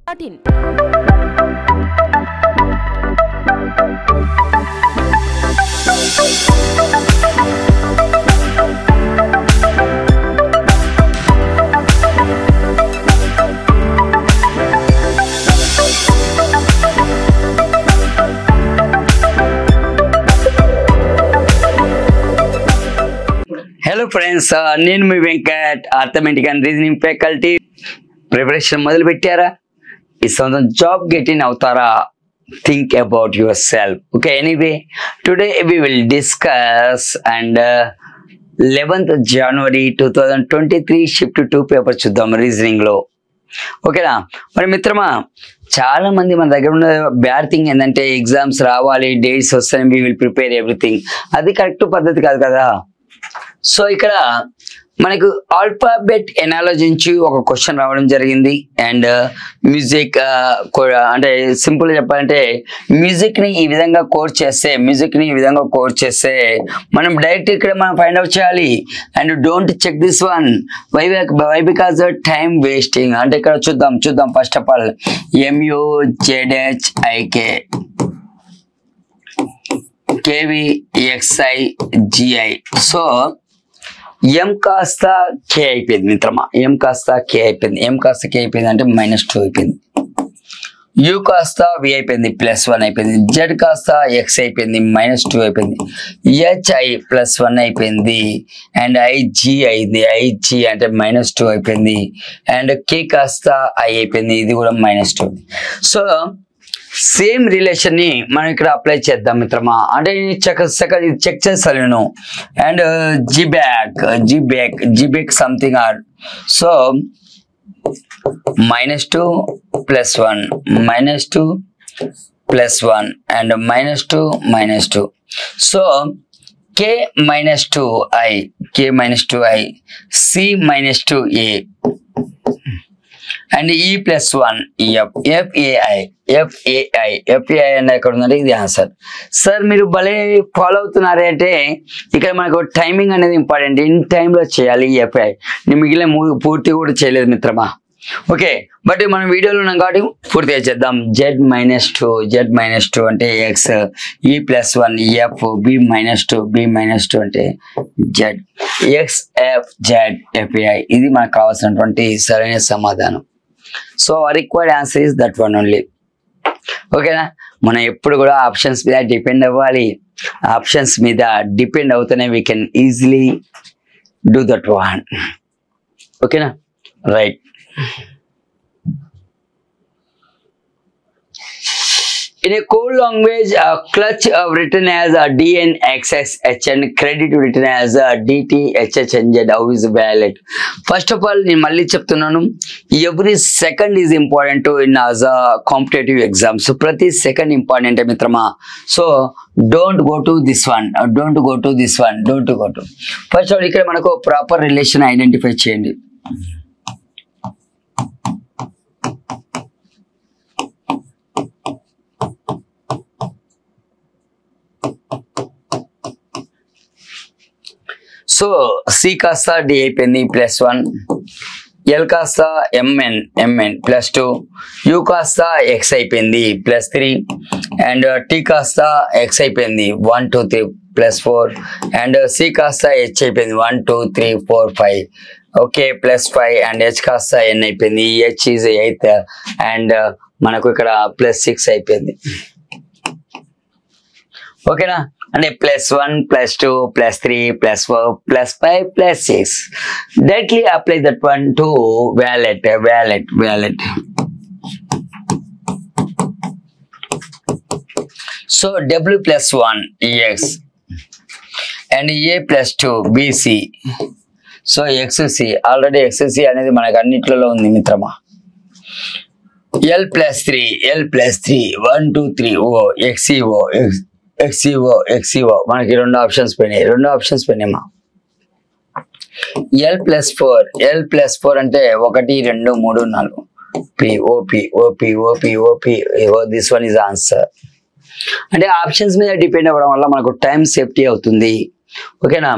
Hello friends, నేను మీ Venkat arithmetic and reasoning faculty preparation మొదలు పెట్టారా? ఈ సంవత్సరం జాబ్ గెటిన్ అవుతారా? Think about yourself. Okay, anyway, today we will discuss and 11th January 2023 shift 2 paper చూద్దాం రీజనింగ్ లో. ఓకేనా? మరి మిత్రమా, చాలా మంది మన దగ్గర ఉన్న బ్యాడ్ థింగ్ ఏంటంటే ఎగ్జామ్స్ రావాలి, డేట్స్ వస్తాయి, we will prepare everything. అది కరెక్ట్ పద్ధతి కాదు కదా. సో ఇక్కడ మనకు ఆల్ఫాబెట్ ఎనాలజీ నుంచి ఒక క్వశ్చన్ రావడం జరిగింది. అండ్ మ్యూజిక్ అంటే సింపుల్ చెప్పాలంటే మ్యూజిక్ ని ఈ విధంగా కోర్స్ చేస్తే మనం డైరెక్ట్ ఇక్కడ మనం ఫైండ్ అవుట్ చేయాలి. And don't check this one why because time wasting. అంటే ఇక్కడ చూద్దాం first of all MUZHIK KVXIGI. So M కాస్త K అయిపోయింది మిత్రమా. M కాస్త K అయిపోయింది అంటే -2 అయిపోయింది. U కాస్త V అయిపోయింది, +1 అయిపోయింది. Z కాస్త X అయిపోయింది, -2 అయిపోయింది. HI +1 అయిపోయింది. అండ్ IG అయింది, IG అంటే -2 అయిపోయింది. అండ్ K కాస్త I అయిపోయింది, ఇది కూడా -2. సో సేమ్ రిలేషన్ ని మనం ఇక్కడ అప్లై చేద్దాం మిత్రమా. అంటే చెక్ చేస్తాను నేను. And G back something or. So -2 +1 and -2 so K -2I C -2A and E+1 FAI అంటే ఎక్కడ ఉందంటే ఇది ఆన్సర్. సార్ మీరు భలే ఫాలో అవుతున్నారే అంటే ఇక్కడ మనకు టైమింగ్ అనేది ఇంపార్టెంట్. ఇన్ టైంలో చేయాలి FAI. నేను మిగిలిన పూర్తి కూడా చేయలేదు మిత్రమా. ఓకే, బట్ మనం వీడియోలో ఉన్నాం కాబట్టి పూర్తిగా చేద్దాం. Z-2 అంటే X, E+1 F, B-2 అంటే Z, XFZFAI. ఇది మనకు కావాల్సినటువంటి సరైన సమాధానం. So required answer is that one only. ఓకేనా? మనం ఎప్పుడు కూడా ఆప్షన్స్ మీద డిపెండ్ అవ్వాలి. ఆప్షన్స్ మీద డిపెండ్ అవుతూనే we can easily do that one. ఓకేనా? Right. In a code language, clutch written as DNXSH and credit written as DTHHNZ. How is valid? First of all, నేను మళ్ళీ చెప్తున్నాను, every second is important in as a competitive exam. So ప్రతి second important మిత్రమా. So don't go to this one. First of all ఇక్కడ మనకు proper relation identify చేయండి. So C కాస్త D అయిపోయింది, +1. L కాస్త MN +2. U కాస్త X అయిపోయింది, +3. అండ్ T కాస్త X అయిపోయింది, 1 2 3 +4. అండ్ C కాస్త H అయిపోయింది, 1 2 3 4 5. ఓకే, +5. అండ్ H కాస్త N అయిపోయింది, H ఈజ్ 8th. అండ్ మనకు ఇక్కడ +6 అయిపోయింది. ఓకేనా? అంటే +1 +2 +3 +4 +5 +6. Directly apply that one to wallet. So W+1 EX and A+2 BC. So XC already XC అనేది మనకు అన్నిట్లలో ఉంది మిత్రమా. L+3 1 2 3 O XCO మనకి రెండు ఆప్షన్స్ పోయినాయమ్మా. L+4 అంటే 1 2 3 4 OP. This one is answer. అంటే ఆప్షన్స్ మీద డిపెండ్ అవ్వడం వల్ల మనకు టైం సేఫ్టీ అవుతుంది. ఓకేనా.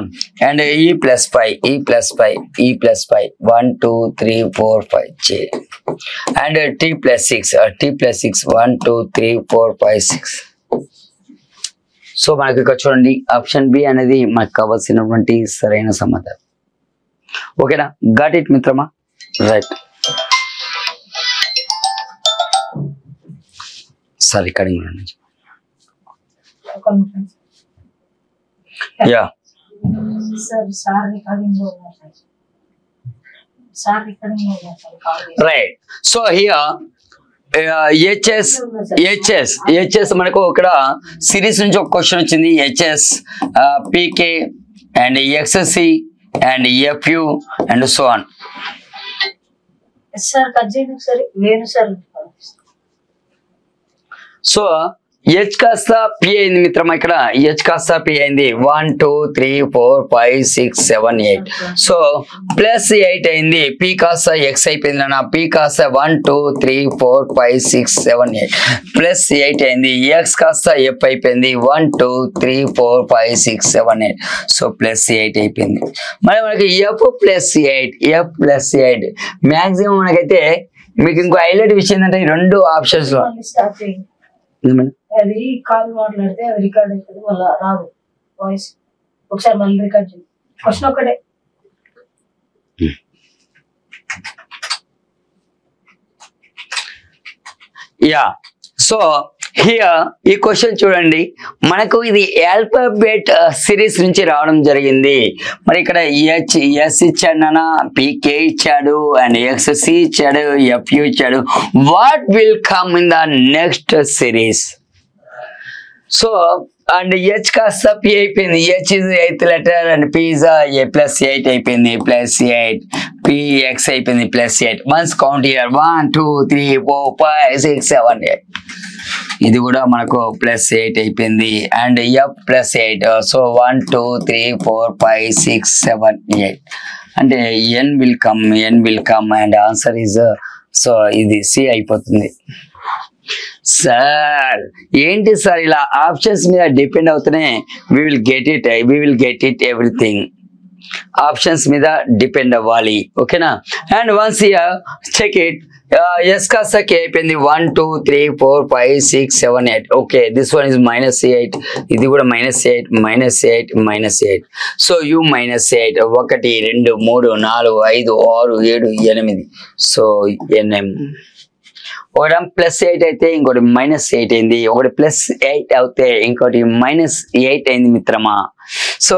అండ్ E+5 1 2 3 4 5 చే అండ్ T+6 1 2 3 4 5 6. సో మనకి ఇక్కడ చూడండి ఆప్షన్ బి అనేది మనకు కావాల్సినటువంటి సరైన సమాధానం. ఓకేనా, గాట్ ఇట్ మిత్రమా, right. Sir recording yeah right. So here HS మనకు ఇక్కడ సిరీస్ నుంచి ఒక క్వశ్చన్ వచ్చింది. HS PK and XSC and FU and so on. So H కాస్త పి అయింది మిత్రమా. ఇక్కడ హెచ్ కాస్త పి అయింది 1 2 3 4 5 6 7 8. సో +8 అయింది. పి కాస్త ఎక్స్ అయిపోయింది నాన్న. పి కాస్త 1 2 3 4 5 6 7 8 +8 అయింది. ఎక్స్ కాస్త ఎఫ్ అయిపోయింది 1 2 3 4 5 6 7 8. సో +8 అయిపోయింది. మరి మనకి F+8 మ్యాక్సిమం మనకైతే మీకు ఇంకో హైలైట్ విషయం ఏంటంటే ఈ రెండు ఆప్షన్స్ లో అది కాల్ మాట్లాడితే అది రికార్డ్ అవుతుంది, మళ్ళీ రాదు వాయిస్. ఒకసారి మళ్ళీ రికార్డ్ చేయండి. క్వశ్చన్ ఒకటే. యా సో హియర్ ఈ క్వశ్చన్ చూడండి, మనకు ఇది ఆల్ఫాబెట్ సిరీస్ నుంచి రావడం జరిగింది. మరి ఇక్కడ ఎస్ ఇచ్చాడు నాన్న, పీకే ఇచ్చాడు అండ్ ఎక్స్సి ఇచ్చాడు, ఎఫ్యు ఇచ్చాడు. What will come in the next series? So and H కాస్త పి అయిపోయింది. H is 8th letter and P is +8 అయిపోయింది. +8 పిఎక్స్ అయిపోయింది +8. Once count here 1 2 3 4 5 6 7 8. ఇది కూడా మనకు +8 అయిపోయింది. And F+8. సో 1 2 3 4 5 6 7 8 అంటే n will come and answer is so ఇది సి అయిపోతుంది. సార్ ఏంటి సార్ ఇలా ఆప్షన్స్ మీద డిపెండ్ అవుతూనే we will get it everything. Options మీద డిపెండ్ అవ్వాలి. ఓకేనా. And once here check it. S కాస్త కే అయిపోయింది 1 2 3 4 5 6 7 8. Okay, this one is -8. ఇది కూడా -8 -8. So you -8 1 2 3 4 5 6 7 8. సో NM ఒకటి +8 అయితే ఇంకోటి -8 అయింది. ఒకటి +8 అవుతే ఇంకోటి -8 అయింది మిత్రమా. So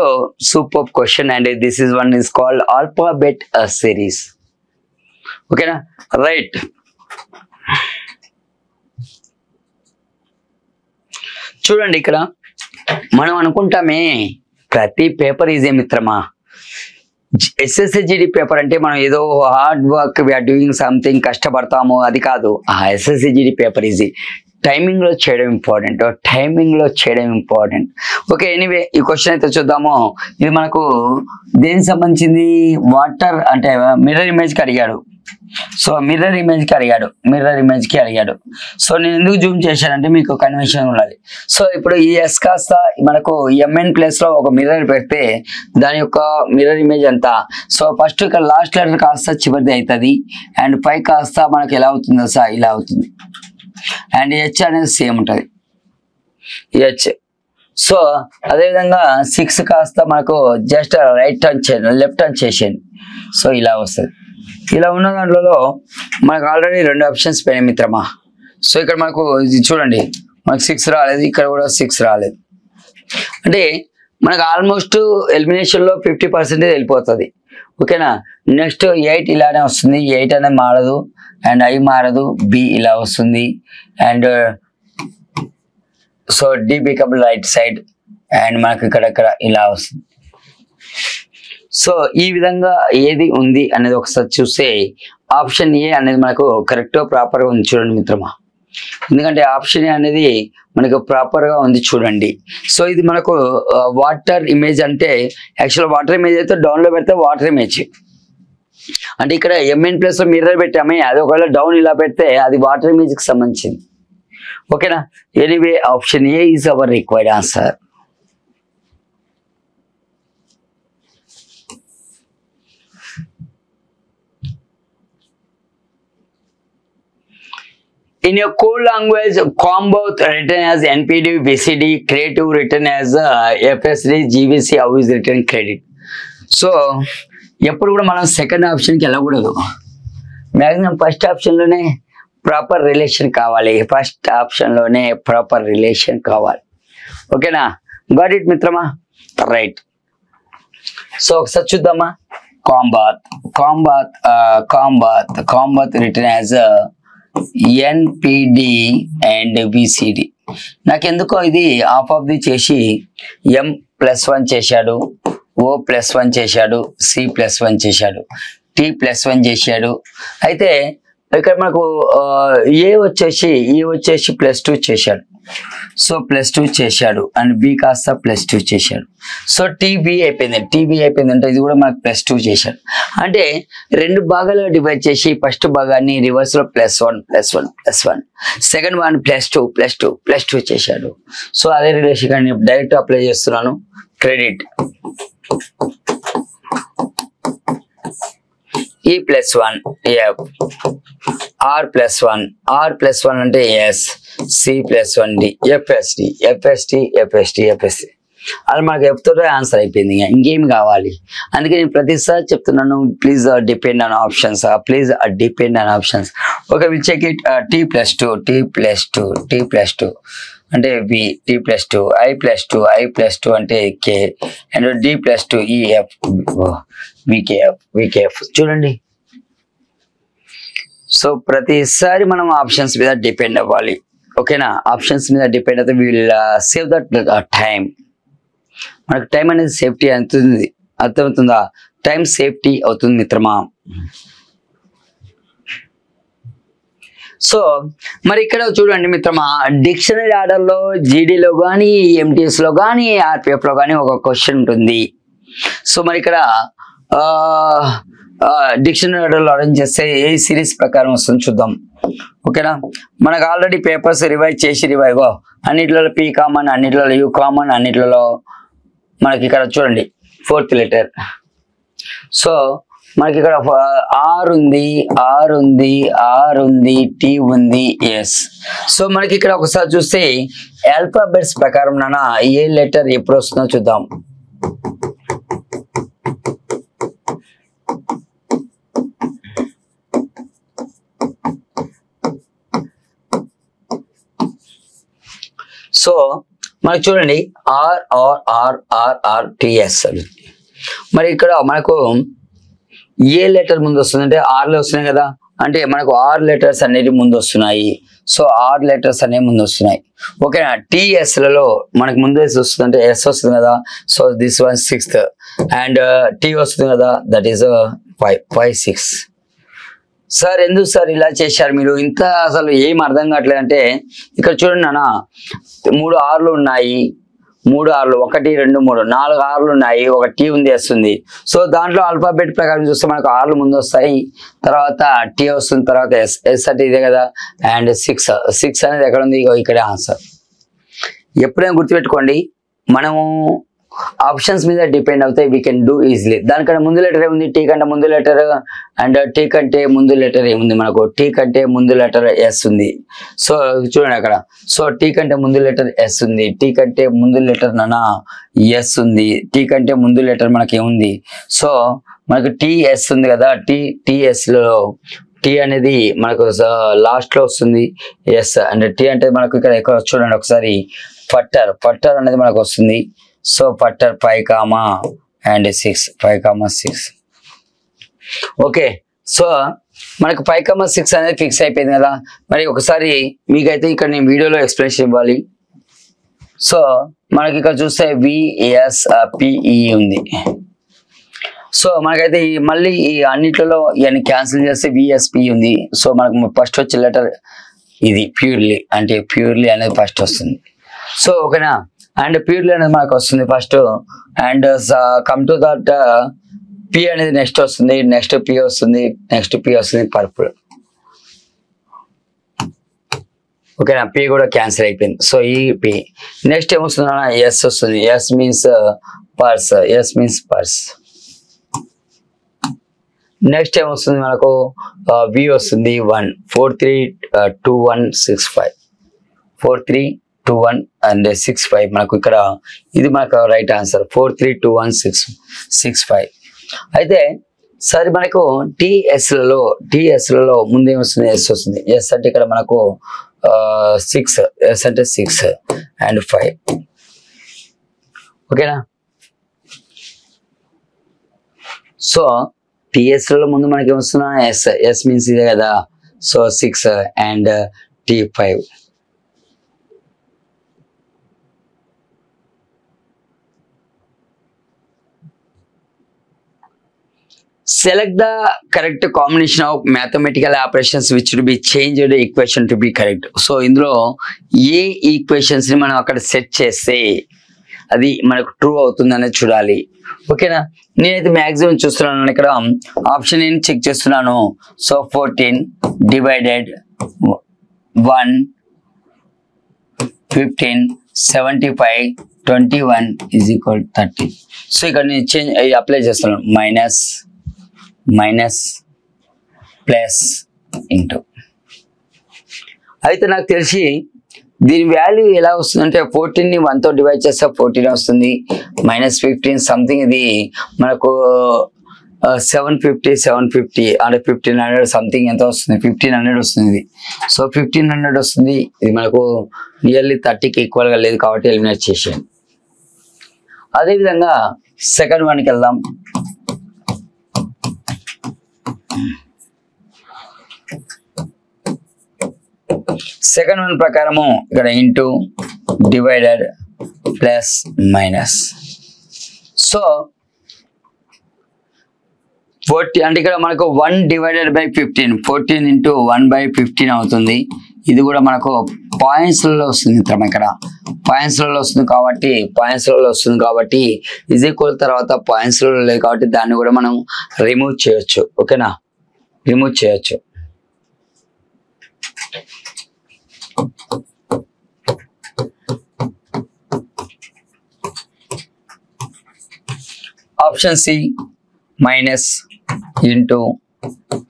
super question and this is one is called alphabet series. ఓకేనా, రైట్. చూడండి ఇక్కడ మనం అనుకుంటామే ప్రతి పేపర్ ఈజీ మిత్రమా. SSCGD పేపర్ అంటే మనం ఏదో hard work we're doing something కష్టపడతాము, అది కాదు. ఆ SSCGD పేపర్ ఈజీ. టైమింగ్ లో చేయడం ఇంపార్టెంట్. ఓకే, ఎనీవే ఈ క్వశ్చన్ అయితే చూద్దాము. ఇది మనకు దేనికి సంబంధించింది? వాటర్ అంటే మిర్రర్ ఇమేజ్ కి అడిగాడు. సో మిర్రర్ ఇమేజ్ కి అడిగాడు. సో నేను ఎందుకు జూమ్ చేశానంటే మీకు కన్వెన్షన్ ఉన్నది. సో ఇప్పుడు ఈ ఎస్ కాస్త మనకు MN ప్లేస్ లో ఒక మిర్రర్ పెడితే దాని యొక్క మిర్రర్ ఇమేజ్ ఎంత? సో ఫస్ట్ ఇక్కడ లాస్ట్ లెటర్ కాస్త చివరిది అవుతుంది. అండ్ 5 కాస్త మనకు ఎలా అవుతుందో సార్ ఇలా అవుతుంది. అండ్ హెచ్ అనేది సేమ్ ఉంటుంది హెచ్. సో అదేవిధంగా 6 కాస్త మనకు జస్ట్ లెఫ్ట్ టర్న్ చేసేయండి. సో ఇలా వస్తుంది. ఇలా ఉన్న దాంట్లో మనకు ఆల్రెడీ 2 ఆప్షన్స్ పోయినాయి మిత్రమా. సో ఇక్కడ మనకు చూడండి, మనకు 6 రాలేదు, ఇక్కడ కూడా 6 రాలేదు. అంటే మనకు ఆల్మోస్ట్ ఎలిమినేషన్ లో 50% వెళ్ళిపోతుంది. ఓకేనా. నెక్స్ట్ 8 ఇలానే వస్తుంది. 8 అనేది మారదు అండ్ I మారదు. B ఇలా వస్తుంది and so D become right side and మనకు ఇక్కడ ఇలా వస్తుంది. సో ఈ విధంగా ఏది ఉంది అనేది ఒకసారి చూస్తే ఆప్షన్ ఏ అనేది మనకు కరెక్ట్ ప్రాపర్ గా ఉంది చూడండి మిత్రమా. ఎందుకంటే ఆప్షన్ ఏ అనేది మనకు ప్రాపర్ గా ఉంది చూడండి. సో ఇది మనకు వాటర్ ఇమేజ్ అంటే యాక్చువల్ వాటర్ ఇమేజ్ అయితే డౌన్ లో పెడితే వాటర్ ఇమేజ్ అంటే ఇక్కడ MN ప్లస్ లో మిర్రర్ పెట్టామే, అది ఒకవేళ డౌన్ ఇలా పెడితే అది వాటర్ ఇమేజ్ కి సంబంధించింది. ఓకేనా. Anyway option A is our required answer. In your code language, Comboth written as NPD, VCD, Creative written as FSD, GVC, how is written credit. So ఎప్పుడు కూడా మనం సెకండ్ ఆప్షన్కి వెళ్ళకూడదు. మ్యాక్సిమం ఫస్ట్ ఆప్షన్లోనే proper relation కావాలి. First ఆప్షన్లోనే proper relation కావాలి. ఓకేనా? గాట్ ఇట్ మిత్రమా? రైట్. సో ఒకసారి చూద్దామా. కాంబాత్ return as NPD and VCD. నాకెందుకో ఇది హాఫ్ ఆఫ్ ది చేసి M+1 చేశాడు, O+1 చేశాడు, C+1 చేశాడు, T+1 చేశాడు. అయితే ఇక్కడ మనకు ఏ వచ్చేసి +2 చేశాడు. సో +2 చేశాడు అండ్ B కాస్త +2 చేశాడు. సో TB అయిపోయింది అంటే ఇది కూడా మనకు +2 చేశాడు. అంటే రెండు భాగాలుగా డివైడ్ చేసి ఫస్ట్ భాగాన్ని రివర్స్ లో +1 సెకండ్ వన్ +2 చేశాడు. సో అదే రిలేషన్ కానీ డైరెక్ట్ అప్లై చేస్తున్నాను. క్రెడిట్ E+1 F, R+1 అంటే S, C+1 D, FSD. అది మనకు F తోటే ఆన్సర్ అయిపోయింది. ఇంకేమి కావాలి? అందుకే నేను ప్రతిసారి చెప్తున్నాను, please depend on options. Okay, will check it. T+2 అంటే B, T+2 I+2 అంటే K అండ్ D+2 EF, VKF. చూడండి. సో ప్రతిసారి మనం ఆప్షన్స్ మీద డిపెండ్ అవ్వాలి. ఓకేనా? ఆప్షన్స్ మీద డిపెండ్ అయితే విల్ సేవ్ దట్ టైం. మనకు టైం అనేది సేఫ్టీ అవుతుంది. అర్థమవుతుందా? టైం సేఫ్టీ అవుతుంది మిత్రమా. సో మరి ఇక్కడ చూడండి మిత్రమా, డిక్షనరీ ఆర్డర్లో జీడీలో కానీ ఎంటీఎస్లో కానీ ఆర్పిఎఫ్లో కానీ ఒక క్వశ్చన్ ఉంటుంది. సో మరి ఇక్కడ డిక్షనరీ ఆర్డర్లో అరేంజ్ చేస్తే ఏ సిరీస్ ప్రకారం వస్తుంది చూద్దాం. ఓకేనా? మనకు ఆల్రెడీ పేపర్స్ రివైజ్ అన్నిట్లలో P కామన్, అన్నిట్లలో U కామన్, అన్నిట్లలో మనకి ఇక్కడ చూడండి 4th లెటర్. సో మనకి ఇక్కడ R ఉంది, T ఉంది, S. సో మనకి ఇక్కడ ఒకసారి చూస్తే ఆల్ఫాబెట్స్ ప్రకారం నాన్న ఏ లెటర్ ఎప్పుడు వస్తుందో చూద్దాం. సో మనకి చూడండి RTS. మరి ఇక్కడ మనకు ఏ లెటర్ ముందు వస్తుంది అంటే ఆర్లో వస్తున్నాయి కదా, అంటే మనకు R లెటర్స్ అనేవి ముందు వస్తున్నాయి. సో R లెటర్స్ అనేవి ముందు వస్తున్నాయి. ఓకేనా? TSలలో మనకు ముందు వస్తుంది అంటే S వస్తుంది కదా. So this one 6th and T వస్తుంది కదా, దట్ ఈస్ 5, 6. సార్ ఎందుకు సార్ ఇలా చేశారు మీరు? ఇంత అసలు ఏం అర్థం కావట్లేదు అంటే ఇక్కడ చూడండి నాన్న, 3 Rలు ఉన్నాయి. 3 Rలు 1 2 3 4 Rలు ఉన్నాయి. ఒక T ఉంది, S ఉంది. సో దాంట్లో ఆల్ఫాబెట్ ప్రకారం చూస్తే మనకు Rలు ముందు వస్తాయి, తర్వాత T వస్తుంది, తర్వాత S అంటే ఇదే కదా. అండ్ 6 అనేది ఎక్కడ ఉంది? ఇక్కడే ఆన్సర్. ఎప్పుడైనా గుర్తుపెట్టుకోండి, మనము ఆప్షన్స్ మీద డిపెండ్ అవుతాయి. We can do easily. దానికంటే ముందు లెటర్ ఏముంది? T కంటే ముందు లెటర్. అండ్ T కంటే ముందు లెటర్ ఏముంది? మనకు T కంటే ముందు లెటర్ S ఉంది. సో చూడండి అక్కడ. సో T కంటే ముందు లెటర్ S ఉంది, T కంటే ముందు లెటర్ నానా S ఉంది, T కంటే ముందు లెటర్ మనకి ఏముంది? సో మనకు TS ఉంది కదా. TS లో T అనేది మనకు లాస్ట్ లో వస్తుంది, S. అండ్ T అంటే మనకు ఇక్కడ ఎక్కడ చూడండి ఒకసారి, ఫట్టర్ అనేది మనకు వస్తుంది. సో ఫట్టర్ 5,6. ఓకే, సో మనకు 5,6 అనేది ఫిక్స్ అయిపోయింది కదా. మరి ఒకసారి మీకైతే ఇక్కడ నేను వీడియోలో ఎక్స్ప్లెనేషన్ ఇవ్వాలి. సో మనకి ఇక్కడ చూస్తే VSPE ఉంది. సో మనకైతే మళ్ళీ ఈ అన్నిట్లలో ఇవన్నీ క్యాన్సిల్ చేస్తే VSPE ఉంది. సో మనకు ఫస్ట్ వచ్చే లెటర్ ఇది ప్యూర్లీ అనేది ఫస్ట్ వస్తుంది. సో ఓకేనా? అండ్ ప్యూర్లీ అనేది మనకు వస్తుంది first. And come to that P అనేది నెక్స్ట్ వస్తుంది, నెక్స్ట్ P వస్తుంది, పర్పుల్. ఓకేనా? P కూడా క్యాన్సిల్ అయిపోయింది. సో ఈ P నెక్స్ట్ ఏమొస్తుంది? S వస్తుంది. S means purse. నెక్స్ట్ ఏం వస్తుంది మనకు బి వస్తుంది 1 4 3 2 1 6 5 4 3 2 1 అండ్ 6 5 మనకు ఇక్కడ ఇది మనకు రైట్ ఆన్సర్ 4 3 2 1 6 5 అయితే సరే మనకు టీఎస్లలో ముందు ఏమొస్తుంది ఎస్ వస్తుంది ఎస్ అంటే ఇక్కడ మనకు 6 ఎస్ అంటే 6 అండ్ 5 ఓకేనా సో టీఎస్లలో ముందు మనకి ఏమొస్తున్నా ఎస్ మీన్స్ ఇదే కదా so 6 and T5 select the correct combination of mathematical operations which should be changed the equation to be correct. So ఇందులో ఏ ఈక్వేషన్స్ ని మనం అక్కడ సెట్ చేస్తే అది మనకు ట్రూ అవుతుంది అనేది చూడాలి ఓకేనా నేనైతే మాక్సిమం చూస్తున్నాను ఇక్కడ ఆప్షన్ ఏని చెక్ చేస్తున్నాను so 14 divided 1 15 75 21 is equal to 30 so ఇక్కడ నేను చేంజ్ అప్లై చేస్తున్నాను మైనస్ ప్లస్ ఇంటూ అయితే నాకు తెలిసి దీని వాల్యూ ఎలా వస్తుందంటే 14 ని 1 తో డివైడ్ చేస్తే 14 వస్తుంది -15 సంథింగ్ ఇది మనకు 750 అంటే 1500 సంథింగ్ ఎంత వస్తుంది 1500 వస్తుంది సో 1500 వస్తుంది ఇది మనకు నియర్లీ 30కి ఈక్వల్ గా లేదు కాబట్టి ఎలిమినేట్ చేసాను అదేవిధంగా సెకండ్ వన్ కి వెళ్దాం సెకండ్ వన్ ప్రకారము ఇక్కడ into divided plus minus so 40 అంటే ఇక్కడ మనకు 1 డివైడెడ్ బై 15 14 ఇంటూ 1/15 అవుతుంది ఇది కూడా మనకు పాయింట్స్లలో వస్తుంది మిత్రం ఇక్కడ పాయింట్స్లలో వస్తుంది కాబట్టి ఈజ్ ఈక్వల్ తర్వాత పాయింట్స్లలో లేదు కాబట్టి దాన్ని కూడా మనం రిమూవ్ చేయొచ్చు ఓకేనా రిమూవ్ చేయొచ్చు option C minus into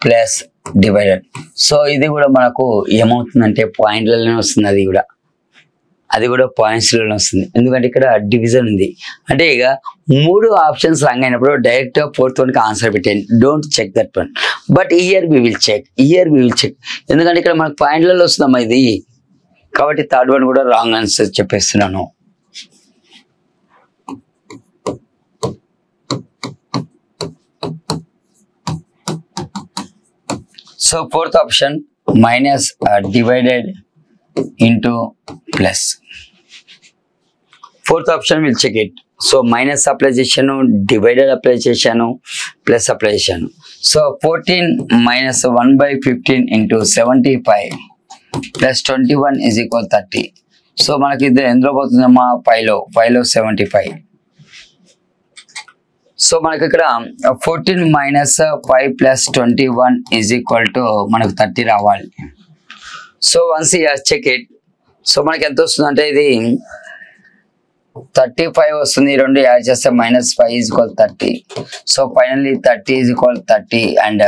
plus divided so ఇది కూడా మనకు ఏమవుతుందంటే పాయింట్లలోనే వస్తుంది అది కూడా పాయింట్స్లోనే వస్తుంది ఎందుకంటే ఇక్కడ డివిజన్ ఉంది అంటే ఇక 3 ఆప్షన్స్ రాంగ్ అయినప్పుడు డైరెక్ట్ ఫోర్త్ వన్ కి ఆన్సర్ పెట్టండి don't check that one but here we will check ఎందుకంటే ఇక్కడ మనకు పాయింట్లలో వస్తుందమ్మా ఇది కాబట్టి థర్డ్ వన్ కూడా రాంగ్ ఆన్సర్ చెప్పేస్తున్నాను so fourth option minus divided into plus fourth option will check it so minus apply చేశాను డివైడెడ్ అప్లై చేశాను ప్లస్ అప్లై చేశాను so 14 minus 1/15 into 75 plus 21 is equal 30 so మనకి ఇది ఎందులో పోతుందమ్మా 5లో 75 సో మనకి ఇక్కడ 14 minus 5 plus 21 is equal to మనకు 30 రావాలి so once check it so మనకి ఎంత వస్తుంది అంటే ఇది 35 వస్తుంది రెండు యాడ్ చేస్తే -5 is equal 30 so finally 30 is equal 30 and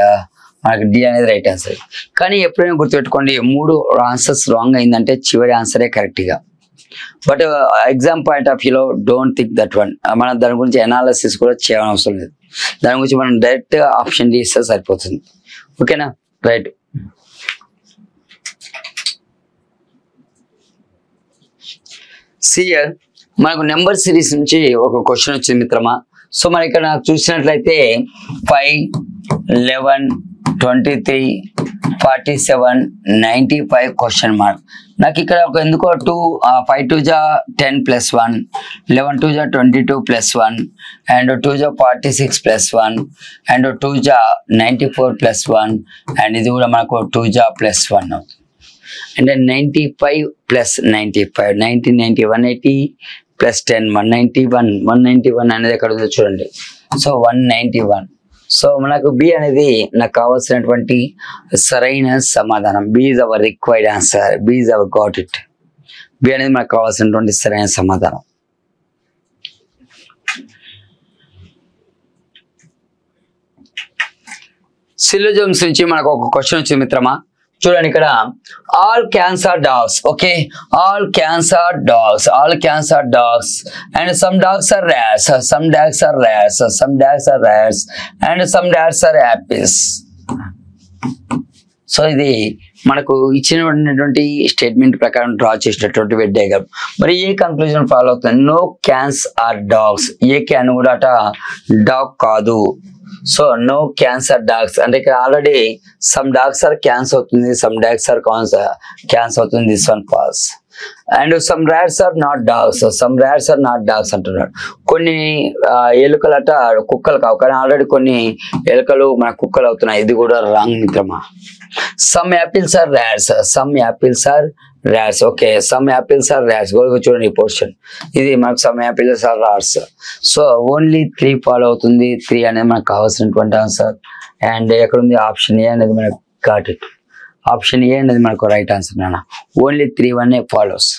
మనకి డి అనేది రైట్ ఆన్సర్ కానీ ఎప్పుడైనా గుర్తుపెట్టుకోండి 3 ఆన్సర్స్ రాంగ్ అయిందంటే చివరి ఆన్సరే కరెక్ట్గా బట్ ఎగ్జామ్ పాయింట్ ఆఫ్ వ్యూలో డోంట్ థింక్ దట్ వన్ మనం దాని గురించి అనాలిసిస్ కూడా చేయనవసరం లేదు దాని గురించి మనం డైరెక్ట్ ఆప్షన్ ఇస్తే సరిపోతుంది ఓకేనా రైట్ సియర్ మనకు నెంబర్ సిరీస్ నుంచి ఒక క్వశ్చన్ వచ్చింది మిత్రమా సో మరి ఇక్కడ నాకు చూసినట్లయితే 5 11 23 47 95 క్వశ్చన్ మార్క్ నాకు ఇక్కడ ఒక ఎందుకో 5 2 జా 10 ప్లస్ 1 11 2 జా 22 ప్లస్ 1 అండ్ 2 జా 46 ప్లస్ 1 అండ్ 2 జా 94 ప్లస్ 1 అండ్ ఇది కూడా మనకు 2 జా ప్లస్ 1 అవుతుంది అంటే 95 ప్లస్ 95 90 90 180 ప్లస్ 10 191 అనేది ఎక్కడ ఉందో చూడండి సో 191 సో మనకు బి అనేది నాకు కావాల్సినటువంటి సరైన సమాధానం B is our required answer B is our got it B అనేది మనకు కావాల్సినటువంటి సరైన సమాధానం సిలోజమ్స్ నుంచి మనకు ఒక క్వశ్చన్ వచ్చింది మిత్రమా. చూడండి ఇక్కడ all cans are dogs. Okay, all cans are dogs, all cans are dogs and some dogs are rats, some dogs are rats, some dogs are rats and some dogs are apples. So ఇది మనకు ఇచ్చినటువంటి statement ప్రకారం draw చేసినటువంటి Venn diagram. మరి a conclusion follow అవుతుంది? No cans are dogs. A can కూడా అట dog కాదు. So no cans are dogs అంటే ఇక్కడ already some dogs are cans అవుతుంది, సమ్ డాగ్స్ ఆర్ క్యాన్స్ అవుతుంది. This one false. And some rats are not dogs, some rats are not dogs అంటున్నాడు. కొన్ని ఎలుకలట కుక్కలు కావు, కానీ ఆల్రెడీ కొన్ని ఎలుకలు మన కుక్కలు అవుతున్నాయి. ఇది కూడా రాంగ్ మిత్రమా. Some apples are rats, some apples are rats. Okay, some apples are rats. చూడండి ఈ పోర్షన్, ఇది మనకు some apples are rats. So only 3 follow అవుతుంది. 3 అనేది మనకు కావాల్సినటువంటి ఆన్సర్. అండ్ ఎక్కడ ఉంది? ఆప్షన్ ఏ అనేది మనకు గాట్ ఇట్. ఆప్షన్ ఏ అనేది మనకు రైట్ ఆన్సర్ నాన్న. Only 3 follows.